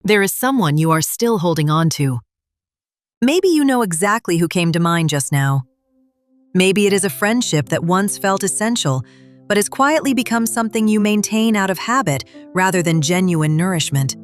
There is someone you are still holding on to. Maybe you know exactly who came to mind just now. Maybe it is a friendship that once felt essential, but has quietly become something you maintain out of habit rather than genuine nourishment.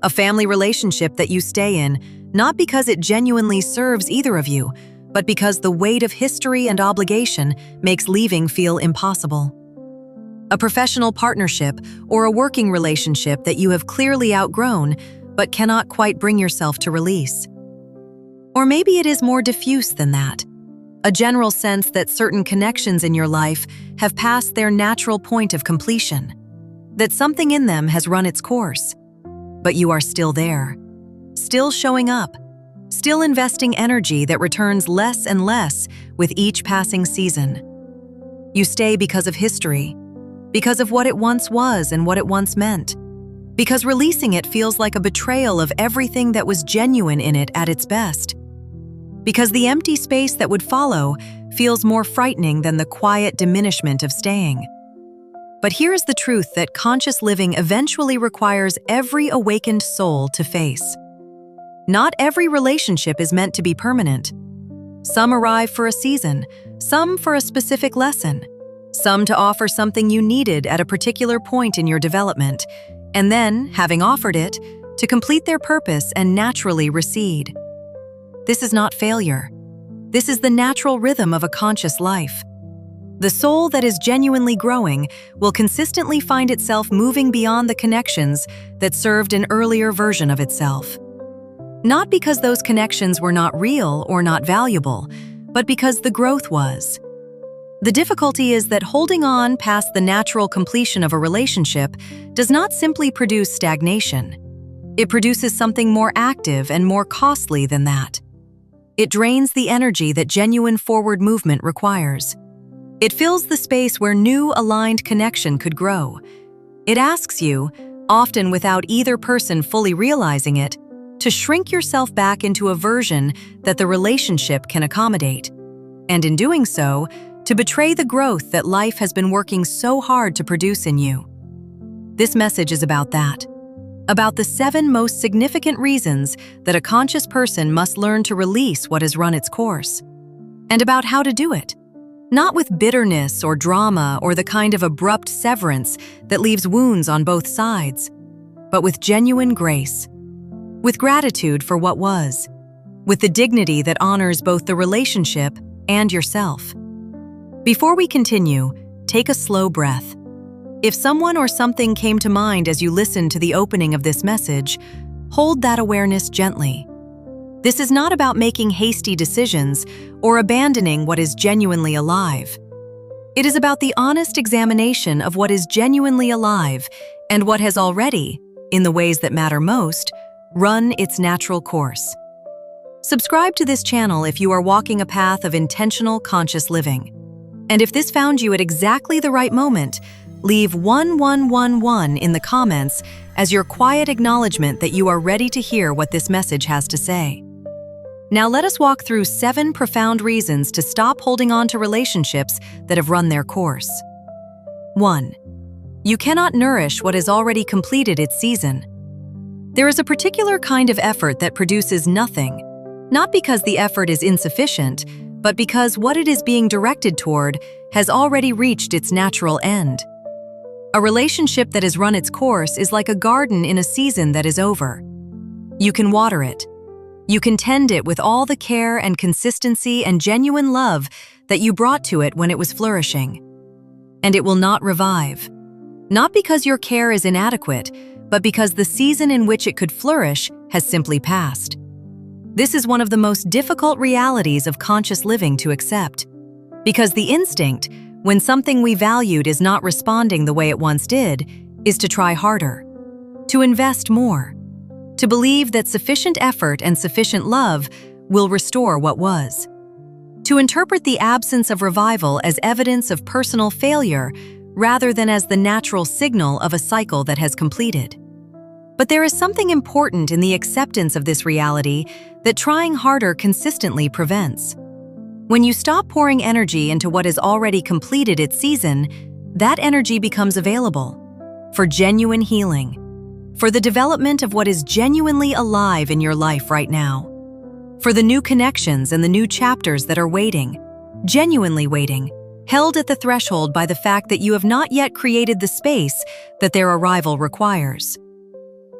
A family relationship that you stay in, not because it genuinely serves either of you, but because the weight of history and obligation makes leaving feel impossible. A professional partnership or a working relationship that you have clearly outgrown, but cannot quite bring yourself to release. Or maybe it is more diffuse than that. A general sense that certain connections in your life have passed their natural point of completion, that something in them has run its course. But you are still there, still showing up, still investing energy that returns less and less with each passing season. You stay because of history, because of what it once was and what it once meant, because releasing it feels like a betrayal of everything that was genuine in it at its best, because the empty space that would follow feels more frightening than the quiet diminishment of staying. But here's the truth that conscious living eventually requires every awakened soul to face. Not every relationship is meant to be permanent. Some arrive for a season, some for a specific lesson, some to offer something you needed at a particular point in your development, and then, having offered it, to complete their purpose and naturally recede. This is not failure. This is the natural rhythm of a conscious life. The soul that is genuinely growing will consistently find itself moving beyond the connections that served an earlier version of itself. Not because those connections were not real or not valuable, but because the growth was. The difficulty is that holding on past the natural completion of a relationship does not simply produce stagnation. It produces something more active and more costly than that. It drains the energy that genuine forward movement requires. It fills the space where new aligned connection could grow. It asks you, often without either person fully realizing it, to shrink yourself back into a version that the relationship can accommodate. And in doing so, to betray the growth that life has been working so hard to produce in you. This message is about that. About the 7 most significant reasons that a conscious person must learn to release what has run its course. And about how to do it. Not with bitterness or drama or the kind of abrupt severance that leaves wounds on both sides, but with genuine grace. With gratitude for what was. With the dignity that honors both the relationship and yourself. Before we continue, take a slow breath. If someone or something came to mind as you listened to the opening of this message, hold that awareness gently. This is not about making hasty decisions or abandoning what is genuinely alive. It is about the honest examination of what is genuinely alive and what has already, in the ways that matter most, run its natural course. Subscribe to this channel if you are walking a path of intentional, conscious living. And if this found you at exactly the right moment, leave 1111 in the comments as your quiet acknowledgement that you are ready to hear what this message has to say. Now let us walk through 7 profound reasons to stop holding on to relationships that have run their course. 1. You cannot nourish what has already completed its season. There is a particular kind of effort that produces nothing, not because the effort is insufficient, but because what it is being directed toward has already reached its natural end. A relationship that has run its course is like a garden in a season that is over. You can water it. You can tend it with all the care and consistency and genuine love that you brought to it when it was flourishing. And it will not revive. Not because your care is inadequate, but because the season in which it could flourish has simply passed. This is one of the most difficult realities of conscious living to accept. Because the instinct, when something we valued is not responding the way it once did, is to try harder, to invest more, to believe that sufficient effort and sufficient love will restore what was, to interpret the absence of revival as evidence of personal failure rather than as the natural signal of a cycle that has completed. But there is something important in the acceptance of this reality that trying harder consistently prevents. When you stop pouring energy into what has already completed its season, that energy becomes available for genuine healing, for the development of what is genuinely alive in your life right now, for the new connections and the new chapters that are waiting, genuinely waiting, held at the threshold by the fact that you have not yet created the space that their arrival requires.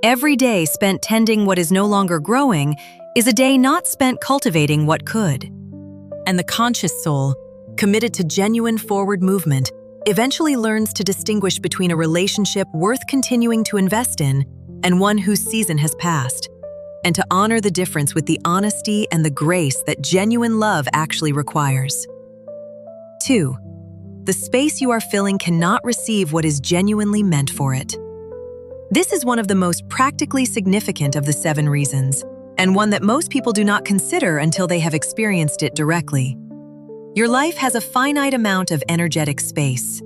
Every day spent tending what is no longer growing is a day not spent cultivating what could. And the conscious soul, committed to genuine forward movement, eventually learns to distinguish between a relationship worth continuing to invest in and one whose season has passed, and to honor the difference with the honesty and the grace that genuine love actually requires. 2. The space you are filling cannot receive what is genuinely meant for it. This is one of the most practically significant of the 7 reasons, and one that most people do not consider until they have experienced it directly. Your life has a finite amount of energetic space,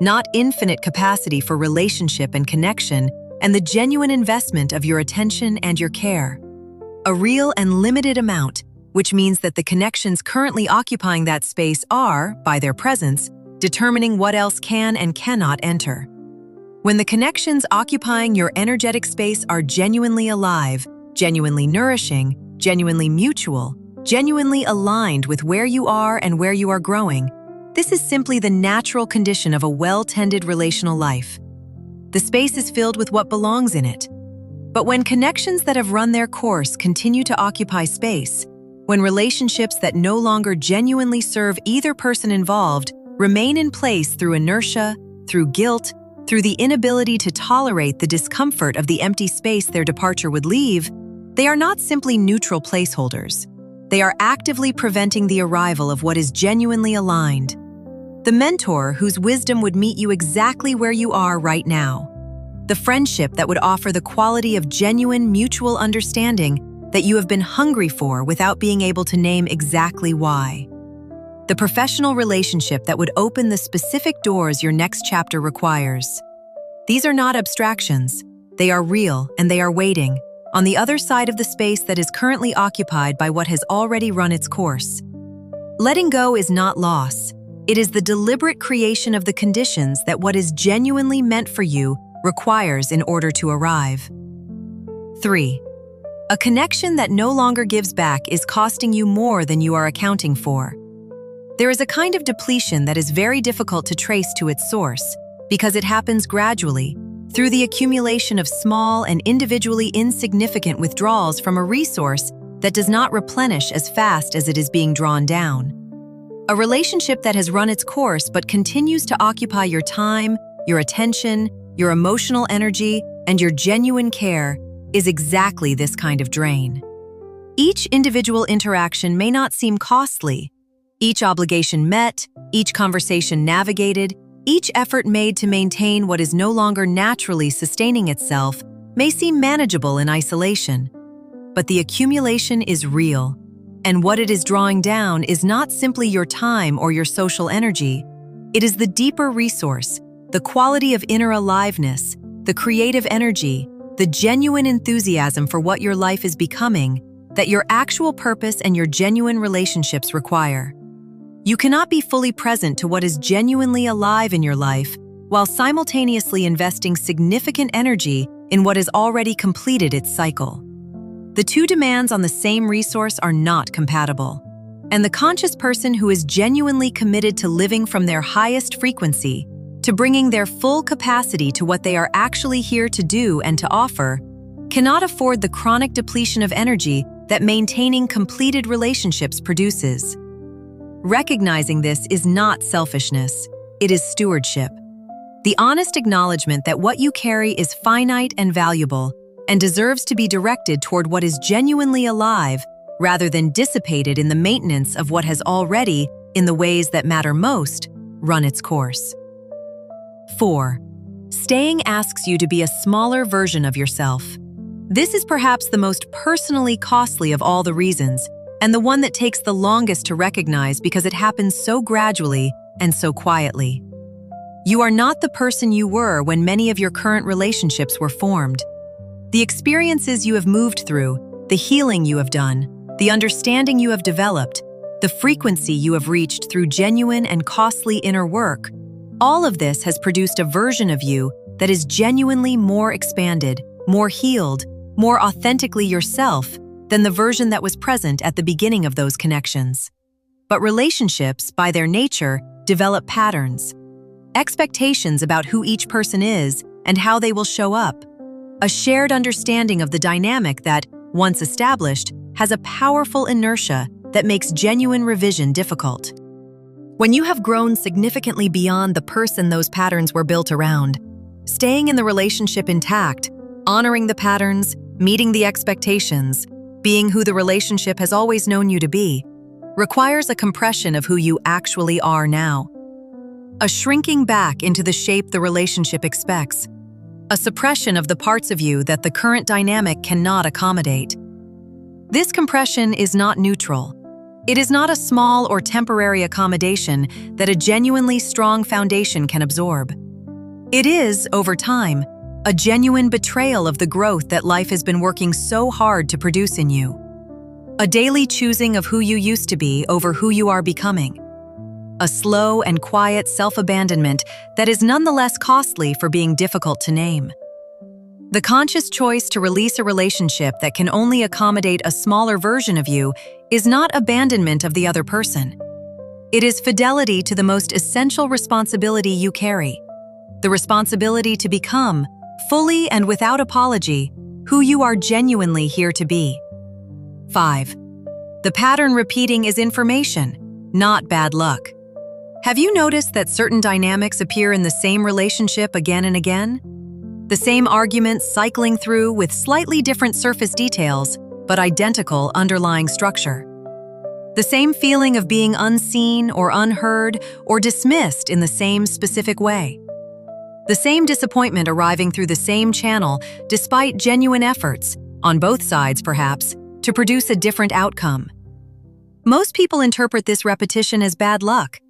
not infinite capacity for relationship and connection and the genuine investment of your attention and your care. A real and limited amount, which means that the connections currently occupying that space are, by their presence, determining what else can and cannot enter. When the connections occupying your energetic space are genuinely alive, genuinely nourishing, genuinely mutual, genuinely aligned with where you are and where you are growing, this is simply the natural condition of a well-tended relational life. The space is filled with what belongs in it. But when connections that have run their course continue to occupy space, when relationships that no longer genuinely serve either person involved remain in place through inertia, through guilt, through the inability to tolerate the discomfort of the empty space their departure would leave, they are not simply neutral placeholders. They are actively preventing the arrival of what is genuinely aligned. The mentor whose wisdom would meet you exactly where you are right now. The friendship that would offer the quality of genuine mutual understanding that you have been hungry for without being able to name exactly why. The professional relationship that would open the specific doors your next chapter requires. These are not abstractions. They are real and they are waiting on the other side of the space that is currently occupied by what has already run its course. Letting go is not loss. It is the deliberate creation of the conditions that what is genuinely meant for you requires in order to arrive. 3. A connection that no longer gives back is costing you more than you are accounting for. There is a kind of depletion that is very difficult to trace to its source because it happens gradually, through the accumulation of small and individually insignificant withdrawals from a resource that does not replenish as fast as it is being drawn down. A relationship that has run its course but continues to occupy your time, your attention, your emotional energy, and your genuine care is exactly this kind of drain. Each individual interaction may not seem costly. Each obligation met, each conversation navigated, each effort made to maintain what is no longer naturally sustaining itself may seem manageable in isolation. But the accumulation is real, and what it is drawing down is not simply your time or your social energy. It is the deeper resource, the quality of inner aliveness, the creative energy, the genuine enthusiasm for what your life is becoming that your actual purpose and your genuine relationships require. You cannot be fully present to what is genuinely alive in your life while simultaneously investing significant energy in what has already completed its cycle. The two demands on the same resource are not compatible, and the conscious person who is genuinely committed to living from their highest frequency, to bringing their full capacity to what they are actually here to do and to offer, cannot afford the chronic depletion of energy that maintaining completed relationships produces. Recognizing this is not selfishness, it is stewardship. The honest acknowledgement that what you carry is finite and valuable and deserves to be directed toward what is genuinely alive rather than dissipated in the maintenance of what has already, in the ways that matter most, run its course. 4. Staying asks you to be a smaller version of yourself. This is perhaps the most personally costly of all the reasons, and the one that takes the longest to recognize because it happens so gradually and so quietly. You are not the person you were when many of your current relationships were formed. The experiences you have moved through, the healing you have done, the understanding you have developed, the frequency you have reached through genuine and costly inner work, all of this has produced a version of you that is genuinely more expanded, more healed, more authentically yourself than the version that was present at the beginning of those connections. But relationships, by their nature, develop patterns, expectations about who each person is and how they will show up, a shared understanding of the dynamic that, once established, has a powerful inertia that makes genuine revision difficult. When you have grown significantly beyond the person those patterns were built around, staying in the relationship intact, honoring the patterns, meeting the expectations, being who the relationship has always known you to be, requires a compression of who you actually are now. A shrinking back into the shape the relationship expects. A suppression of the parts of you that the current dynamic cannot accommodate. This compression is not neutral. It is not a small or temporary accommodation that a genuinely strong foundation can absorb. It is, over time, a genuine betrayal of the growth that life has been working so hard to produce in you. A daily choosing of who you used to be over who you are becoming. A slow and quiet self-abandonment that is nonetheless costly for being difficult to name. The conscious choice to release a relationship that can only accommodate a smaller version of you is not abandonment of the other person. It is fidelity to the most essential responsibility you carry, the responsibility to become, fully and without apology, who you are genuinely here to be. 5. The pattern repeating is information, not bad luck. Have you noticed that certain dynamics appear in the same relationship again and again? The same arguments cycling through with slightly different surface details, but identical underlying structure. The same feeling of being unseen or unheard or dismissed in the same specific way. The same disappointment arriving through the same channel despite genuine efforts, on both sides perhaps, to produce a different outcome. Most people interpret this repetition as bad luck,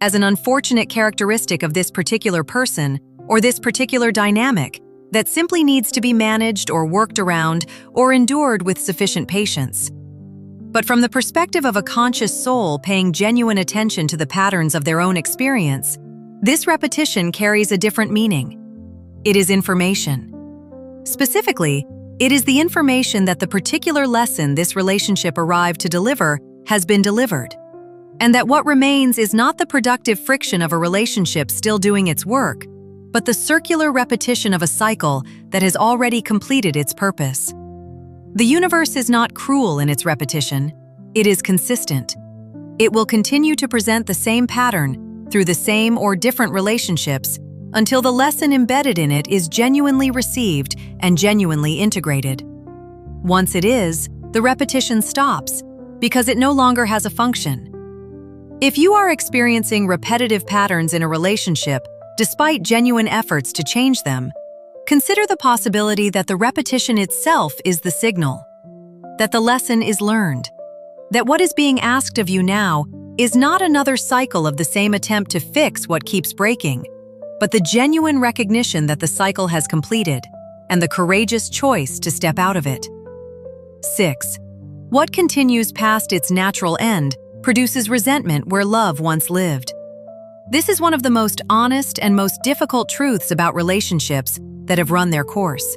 as an unfortunate characteristic of this particular person or this particular dynamic that simply needs to be managed or worked around or endured with sufficient patience. But from the perspective of a conscious soul paying genuine attention to the patterns of their own experience, this repetition carries a different meaning. It is information. Specifically, it is the information that the particular lesson this relationship arrived to deliver has been delivered, and that what remains is not the productive friction of a relationship still doing its work, but the circular repetition of a cycle that has already completed its purpose. The universe is not cruel in its repetition, it is consistent. It will continue to present the same pattern through the same or different relationships until the lesson embedded in it is genuinely received and genuinely integrated. Once it is, the repetition stops because it no longer has a function. If you are experiencing repetitive patterns in a relationship, despite genuine efforts to change them, consider the possibility that the repetition itself is the signal, that the lesson is learned, that what is being asked of you now is not another cycle of the same attempt to fix what keeps breaking, but the genuine recognition that the cycle has completed and the courageous choice to step out of it. 6. What continues past its natural end produces resentment where love once lived. This is one of the most honest and most difficult truths about relationships that have run their course.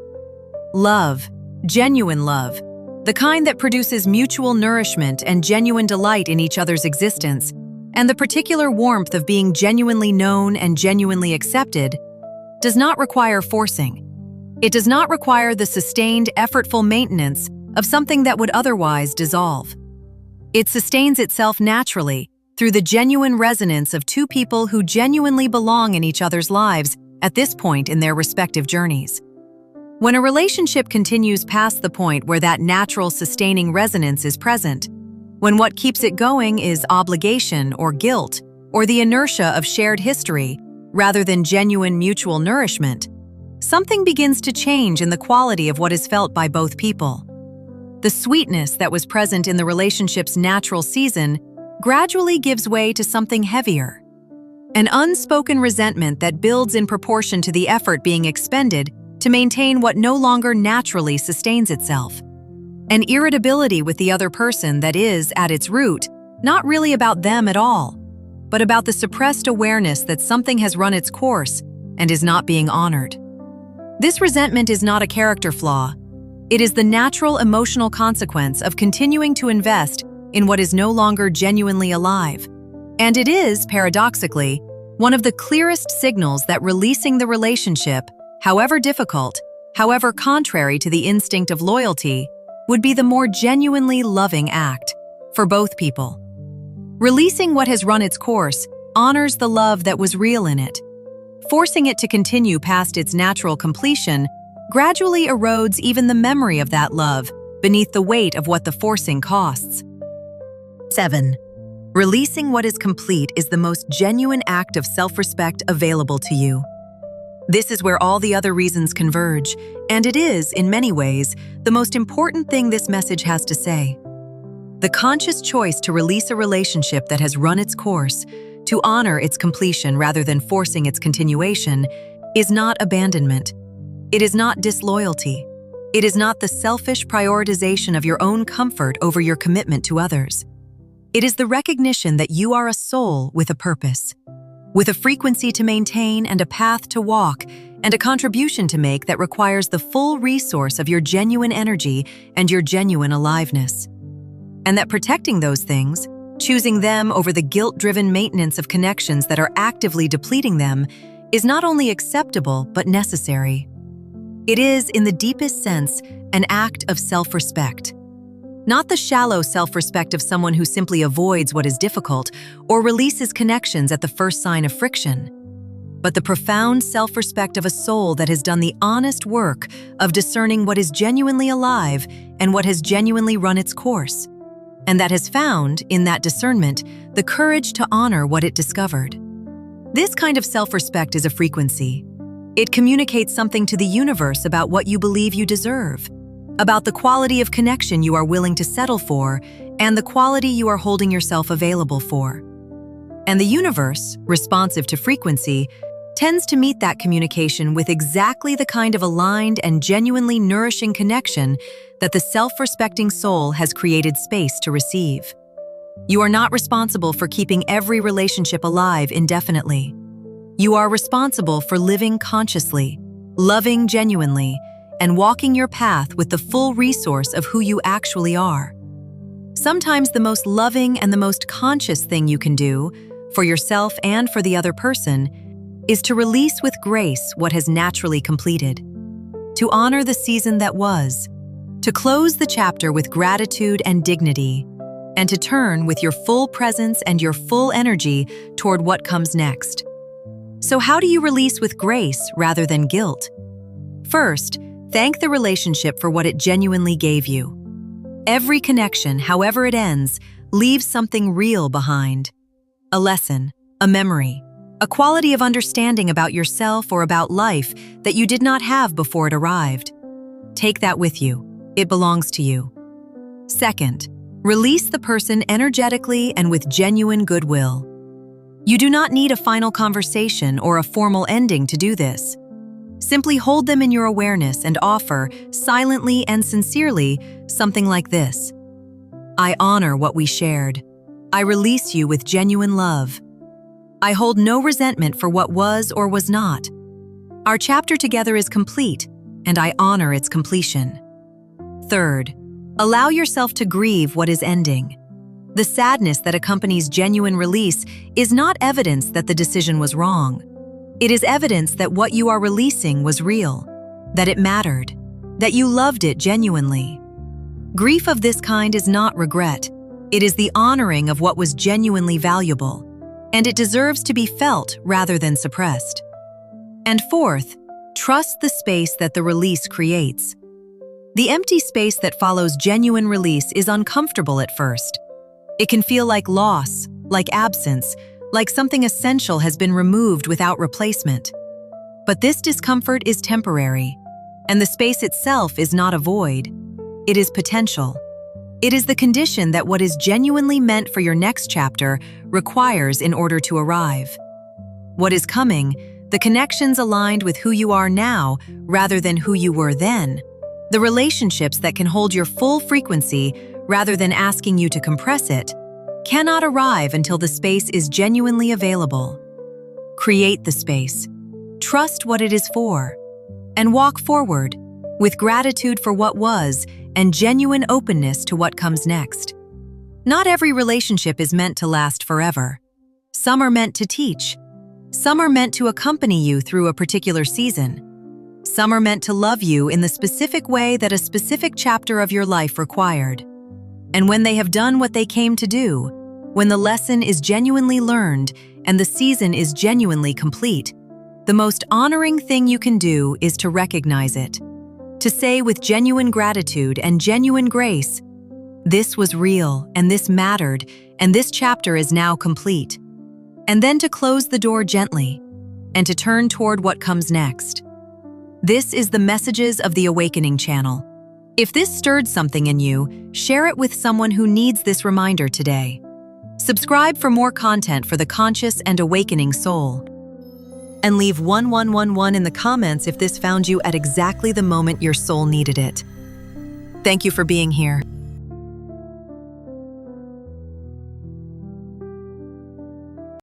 Love, genuine love, the kind that produces mutual nourishment and genuine delight in each other's existence, and the particular warmth of being genuinely known and genuinely accepted, does not require forcing. It does not require the sustained, effortful maintenance of something that would otherwise dissolve. It sustains itself naturally through the genuine resonance of two people who genuinely belong in each other's lives at this point in their respective journeys. When a relationship continues past the point where that natural sustaining resonance is present, when what keeps it going is obligation or guilt or the inertia of shared history rather than genuine mutual nourishment, something begins to change in the quality of what is felt by both people. The sweetness that was present in the relationship's natural season gradually gives way to something heavier. An unspoken resentment that builds in proportion to the effort being expended to maintain what no longer naturally sustains itself. An irritability with the other person that is, at its root, not really about them at all, but about the suppressed awareness that something has run its course and is not being honored. This resentment is not a character flaw. It is the natural emotional consequence of continuing to invest in what is no longer genuinely alive. And it is, paradoxically, one of the clearest signals that releasing the relationship, however difficult, however contrary to the instinct of loyalty, would be the more genuinely loving act for both people. Releasing what has run its course honors the love that was real in it. Forcing it to continue past its natural completion gradually erodes even the memory of that love beneath the weight of what the forcing costs. 7. Releasing what is complete is the most genuine act of self-respect available to you. This is where all the other reasons converge, and it is, in many ways, the most important thing this message has to say. The conscious choice to release a relationship that has run its course, to honor its completion rather than forcing its continuation, is not abandonment. It is not disloyalty. It is not the selfish prioritization of your own comfort over your commitment to others. It is the recognition that you are a soul with a purpose, with a frequency to maintain and a path to walk, and a contribution to make that requires the full resource of your genuine energy and your genuine aliveness. And that protecting those things, choosing them over the guilt-driven maintenance of connections that are actively depleting them, is not only acceptable but necessary. It is, in the deepest sense, an act of self-respect. Not the shallow self-respect of someone who simply avoids what is difficult or releases connections at the first sign of friction, but the profound self-respect of a soul that has done the honest work of discerning what is genuinely alive and what has genuinely run its course, and that has found, in that discernment, the courage to honor what it discovered. This kind of self-respect is a frequency. It communicates something to the universe about what you believe you deserve, about the quality of connection you are willing to settle for, and the quality you are holding yourself available for. And the universe, responsive to frequency, tends to meet that communication with exactly the kind of aligned and genuinely nourishing connection that the self-respecting soul has created space to receive. You are not responsible for keeping every relationship alive indefinitely. You are responsible for living consciously, loving genuinely, and walking your path with the full resource of who you actually are. Sometimes the most loving and the most conscious thing you can do, for yourself and for the other person, is to release with grace what has naturally completed, to honor the season that was, to close the chapter with gratitude and dignity, and to turn with your full presence and your full energy toward what comes next. So how do you release with grace rather than guilt? First, thank the relationship for what it genuinely gave you. Every connection, however it ends, leaves something real behind. A lesson, a memory, a quality of understanding about yourself or about life that you did not have before it arrived. Take that with you. It belongs to you. Second, release the person energetically and with genuine goodwill. You do not need a final conversation or a formal ending to do this. Simply hold them in your awareness and offer, silently and sincerely, something like this. I honor what we shared. I release you with genuine love. I hold no resentment for what was or was not. Our chapter together is complete, and I honor its completion. Third, allow yourself to grieve what is ending. The sadness that accompanies genuine release is not evidence that the decision was wrong. It is evidence that what you are releasing was real, that it mattered, that you loved it genuinely. Grief of this kind is not regret. It is the honoring of what was genuinely valuable, and it deserves to be felt rather than suppressed. And fourth, trust the space that the release creates. The empty space that follows genuine release is uncomfortable at first. It can feel like loss, like absence, like something essential has been removed without replacement. But this discomfort is temporary, and the space itself is not a void. It is potential. It is the condition that what is genuinely meant for your next chapter requires in order to arrive. What is coming, the connections aligned with who you are now rather than who you were then, the relationships that can hold your full frequency rather than asking you to compress it, cannot arrive until the space is genuinely available. Create the space. Trust what it is for. and walk forward with gratitude for what was and genuine openness to what comes next. Not every relationship is meant to last forever. Some are meant to teach. Some are meant to accompany you through a particular season. Some are meant to love you in the specific way that a specific chapter of your life required. And when they have done what they came to do, when the lesson is genuinely learned and the season is genuinely complete, the most honoring thing you can do is to recognize it. To say with genuine gratitude and genuine grace, "This was real, and this mattered, and this chapter is now complete." And then to close the door gently, and to turn toward what comes next. This is the Messages of the Awakening channel. If this stirred something in you, share it with someone who needs this reminder today. Subscribe for more content for the conscious and awakening soul. And leave 1111 in the comments if this found you at exactly the moment your soul needed it. Thank you for being here.